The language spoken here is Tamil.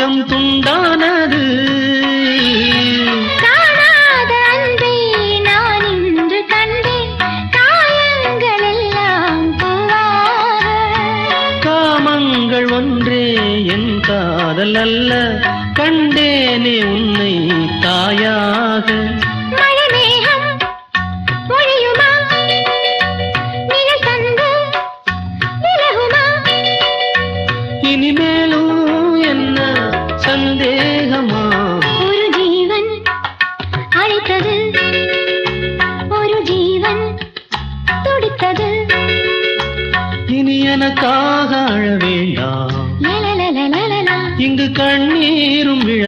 நெஞ்சம் துண்டானது. காணாத அன்பை நான் இன்று கண்டேன், காயங்கள் எல்லாம் பூவாக. காமங்கள் ஒன்றே என் காதல் அல்ல, கண்டேனே உன்னை தாயாக.